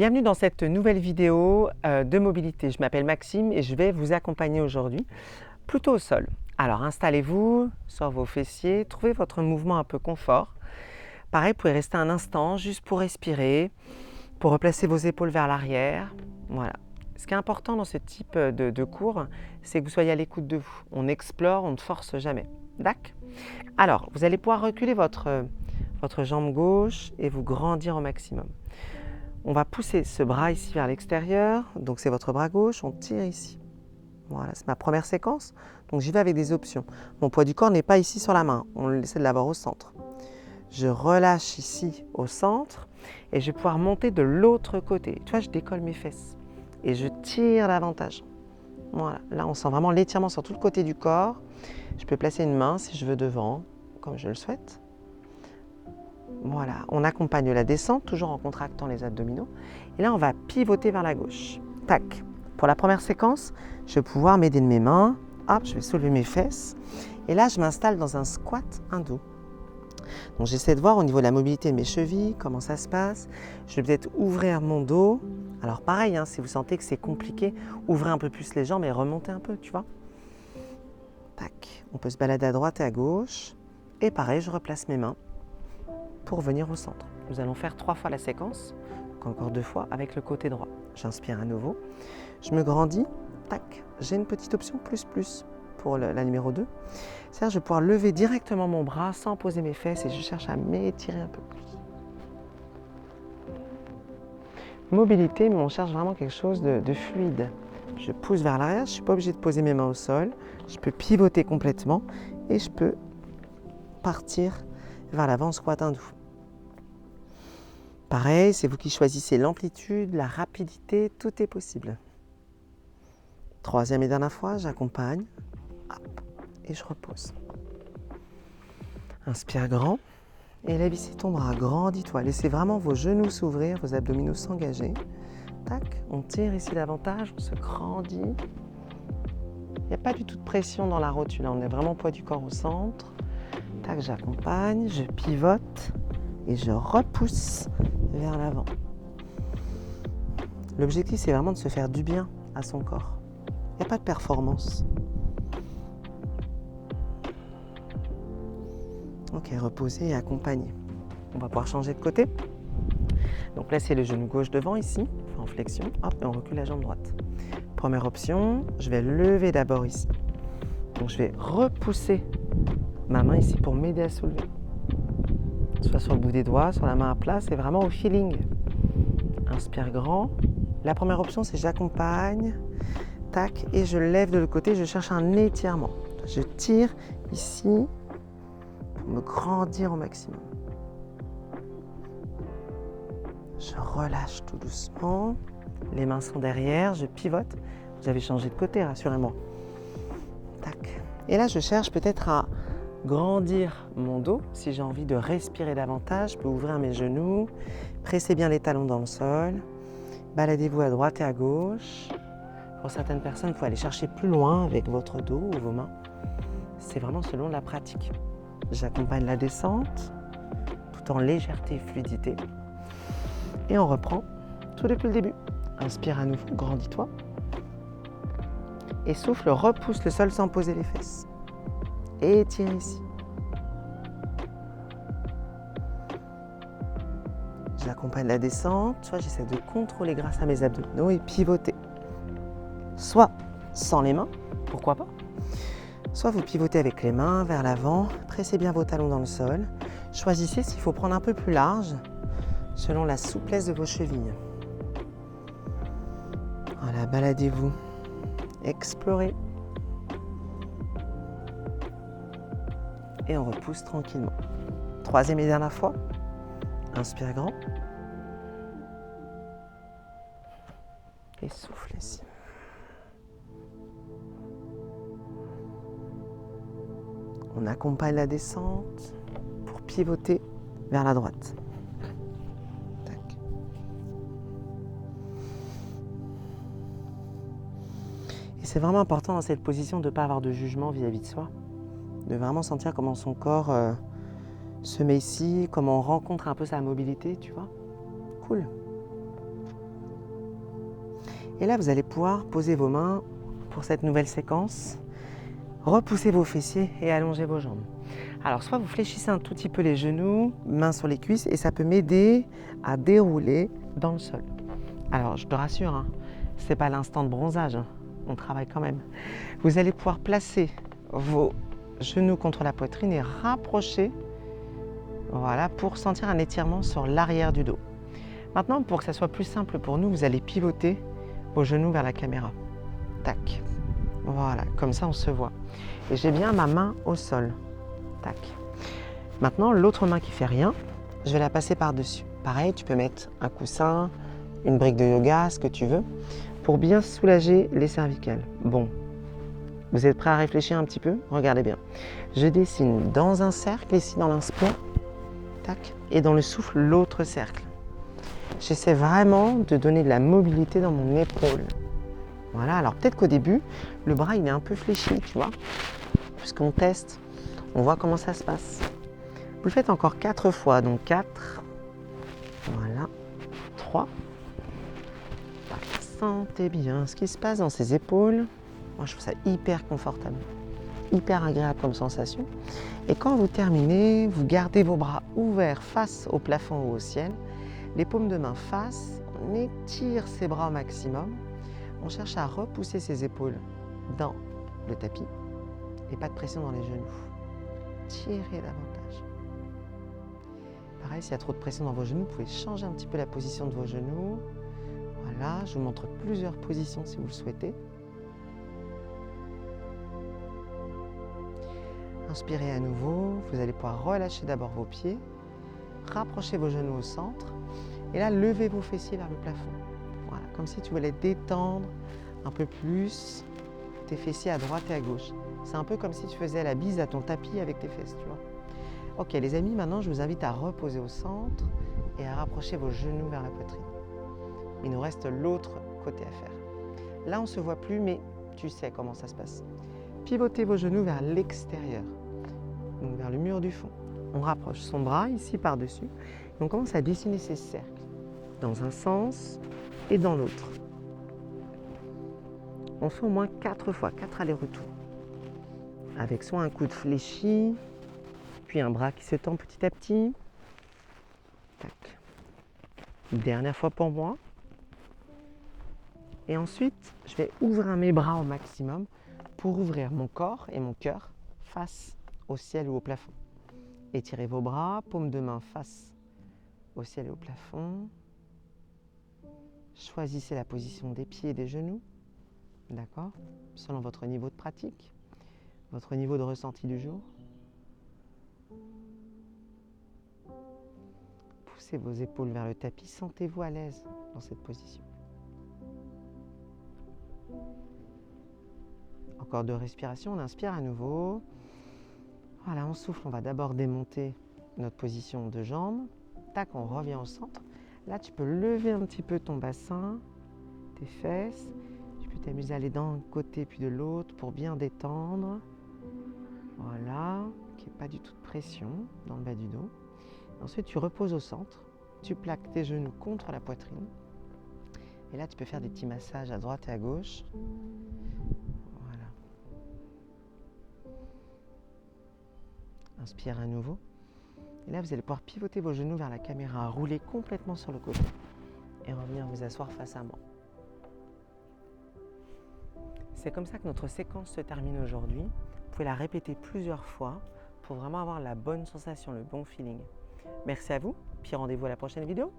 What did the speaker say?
Bienvenue dans cette nouvelle vidéo de mobilité. Je m'appelle Maxime et je vais vous accompagner aujourd'hui plutôt au sol. Alors installez-vous sur vos fessiers, trouvez votre mouvement un peu confort. Pareil, vous pouvez rester un instant juste pour respirer, pour replacer vos épaules vers l'arrière. Voilà. Ce qui est important dans ce type de cours, c'est que vous soyez à l'écoute de vous. On explore, on ne force jamais. D'accord ? Alors, vous allez pouvoir reculer votre jambe gauche et vous grandir au maximum. On va pousser ce bras ici vers l'extérieur, donc c'est votre bras gauche, on tire ici. Voilà, c'est ma première séquence, donc j'y vais avec des options. Mon poids du corps n'est pas ici sur la main, on essaie de l'avoir au centre. Je relâche ici au centre et je vais pouvoir monter de l'autre côté. Tu vois, je décolle mes fesses et je tire davantage. Voilà, là on sent vraiment l'étirement sur tout le côté du corps. Je peux placer une main si je veux devant, comme je le souhaite. Voilà, on accompagne la descente, toujours en contractant les abdominaux. Et là, on va pivoter vers la gauche. Tac. Pour la première séquence, je vais pouvoir m'aider de mes mains. Hop, je vais soulever mes fesses. Et là, je m'installe dans un squat indo. Donc, j'essaie de voir au niveau de la mobilité de mes chevilles, comment ça se passe. Je vais peut-être ouvrir mon dos. Alors, pareil, si vous sentez que c'est compliqué, ouvrez un peu plus les jambes et remontez un peu, tu vois. Tac. On peut se balader à droite et à gauche. Et pareil, je replace mes mains pour venir au centre. Nous allons faire 3 fois la séquence, donc encore 2 fois avec le côté droit. J'inspire à nouveau, je me grandis, tac, j'ai une petite option plus pour la numéro 2. C'est-à-dire je vais pouvoir lever directement mon bras sans poser mes fesses et je cherche à m'étirer un peu plus. Mobilité, mais on cherche vraiment quelque chose de fluide. Je pousse vers l'arrière, je ne suis pas obligée de poser mes mains au sol, je peux pivoter complètement et je peux partir vers l'avant, squat indo. Pareil, c'est vous qui choisissez l'amplitude, la rapidité, tout est possible. 3e et dernière fois, j'accompagne, hop, et je repose. Inspire grand, et lève ici ton bras, grandis-toi. Laissez vraiment vos genoux s'ouvrir, vos abdominaux s'engager. Tac, on tire ici davantage, on se grandit. Il n'y a pas du tout de pression dans la rotule, on est vraiment poids du corps au centre. Tac, j'accompagne, je pivote et je repousse vers l'avant. L'objectif, c'est vraiment de se faire du bien à son corps. Il n'y a pas de performance. Ok, reposer et accompagner. On va pouvoir changer de côté. Donc placez le genou gauche devant ici, en flexion, hop, et on recule la jambe droite. Première option, je vais lever d'abord ici. Donc je vais repousser ma main ici pour m'aider à soulever. Soit sur le bout des doigts, sur la main à plat, c'est vraiment au feeling. Inspire grand. La première option, c'est j'accompagne, tac, et je lève de l'autre côté, je cherche un étirement. Je tire ici pour me grandir au maximum. Je relâche tout doucement. Les mains sont derrière, je pivote. Vous avez changé de côté, rassurez-moi. Tac. Et là, je cherche peut-être à grandir mon dos. Si j'ai envie de respirer davantage, je peux ouvrir mes genoux, pressez bien les talons dans le sol, baladez-vous à droite et à gauche. Pour certaines personnes, il faut aller chercher plus loin avec votre dos ou vos mains. C'est vraiment selon la pratique. J'accompagne la descente tout en légèreté et fluidité. Et on reprend tout depuis le début. Inspire à nouveau, grandis-toi. Et souffle, repousse le sol sans poser les fesses. Et étire ici. J'accompagne la descente, soit j'essaie de contrôler grâce à mes abdominaux et pivoter. Soit sans les mains, pourquoi pas. Soit vous pivotez avec les mains vers l'avant, pressez bien vos talons dans le sol. Choisissez s'il faut prendre un peu plus large, selon la souplesse de vos chevilles. Voilà, baladez-vous, explorez. Et on repousse tranquillement. 3e et dernière fois. Inspire grand. Et souffle ici. On accompagne la descente pour pivoter vers la droite. Tac. Et c'est vraiment important dans cette position de ne pas avoir de jugement vis-à-vis de soi. De vraiment sentir comment son corps se met ici, comment on rencontre un peu sa mobilité, tu vois. Cool. Et là, vous allez pouvoir poser vos mains pour cette nouvelle séquence, repousser vos fessiers et allonger vos jambes. Alors, soit vous fléchissez un tout petit peu les genoux, mains sur les cuisses, et ça peut m'aider à dérouler dans le sol. Alors, je te rassure, hein, ce n'est pas l'instant de bronzage, hein, on travaille quand même. Vous allez pouvoir placer vos genoux contre la poitrine et rapprocher, voilà, pour sentir un étirement sur l'arrière du dos. Maintenant, pour que ça soit plus simple pour nous, vous allez pivoter vos genoux vers la caméra. Tac. Voilà, comme ça on se voit. Et j'ai bien ma main au sol. Tac. Maintenant, l'autre main qui fait rien, je vais la passer par-dessus. Pareil, tu peux mettre un coussin, une brique de yoga, ce que tu veux, pour bien soulager les cervicales. Bon, vous êtes prêts à réfléchir un petit peu? Regardez bien. Je dessine dans un cercle, ici dans l'inspire, tac, et dans le souffle, l'autre cercle. J'essaie vraiment de donner de la mobilité dans mon épaule. Voilà, alors peut-être qu'au début, le bras il est un peu fléchi, tu vois, puisqu'on teste, on voit comment ça se passe. Vous le faites encore 4 fois, donc 4, voilà, 3. Sentez bien ce qui se passe dans ces épaules. Moi, je trouve ça hyper confortable, hyper agréable comme sensation. Et quand vous terminez, vous gardez vos bras ouverts face au plafond ou au ciel, les paumes de main face, on étire ses bras au maximum. On cherche à repousser ses épaules dans le tapis et pas de pression dans les genoux. Tirez davantage. Pareil, s'il y a trop de pression dans vos genoux, vous pouvez changer un petit peu la position de vos genoux. Voilà, je vous montre plusieurs positions si vous le souhaitez. Inspirez à nouveau, vous allez pouvoir relâcher d'abord vos pieds, rapprochez vos genoux au centre et là, levez vos fessiers vers le plafond. Voilà, comme si tu voulais détendre un peu plus tes fessiers à droite et à gauche. C'est un peu comme si tu faisais la bise à ton tapis avec tes fesses, tu vois. Ok les amis, maintenant je vous invite à reposer au centre et à rapprocher vos genoux vers la poitrine. Il nous reste l'autre côté à faire. Là on ne se voit plus, mais tu sais comment ça se passe. Pivotez vos genoux vers l'extérieur, donc vers le mur du fond. On rapproche son bras ici par-dessus et on commence à dessiner ces cercles dans un sens et dans l'autre. On fait au moins 4 fois, 4 allers-retours. Avec soit un coude fléchi, puis un bras qui se tend petit à petit. Tac. Dernière fois pour moi. Et ensuite, je vais ouvrir mes bras au maximum pour ouvrir mon corps et mon cœur face au ciel ou au plafond. Étirez vos bras, paume de main face au ciel et au plafond. Choisissez la position des pieds et des genoux, d'accord, selon votre niveau de pratique, votre niveau de ressenti du jour. Poussez vos épaules vers le tapis, sentez-vous à l'aise dans cette position. Encore 2 respirations, on inspire à nouveau. Voilà, on souffle, on va d'abord démonter notre position de jambes. Tac, on revient au centre. Là, tu peux lever un petit peu ton bassin, tes fesses. Tu peux t'amuser à aller d'un côté puis de l'autre pour bien détendre. Voilà, qu'il n'y ait pas du tout de pression dans le bas du dos. Ensuite, tu reposes au centre. Tu plaques tes genoux contre la poitrine. Et là, tu peux faire des petits massages à droite et à gauche. Voilà. Inspire à nouveau. Et là, vous allez pouvoir pivoter vos genoux vers la caméra, rouler complètement sur le côté et revenir vous asseoir face à moi. C'est comme ça que notre séquence se termine aujourd'hui. Vous pouvez la répéter plusieurs fois pour vraiment avoir la bonne sensation, le bon feeling. Merci à vous, puis rendez-vous à la prochaine vidéo.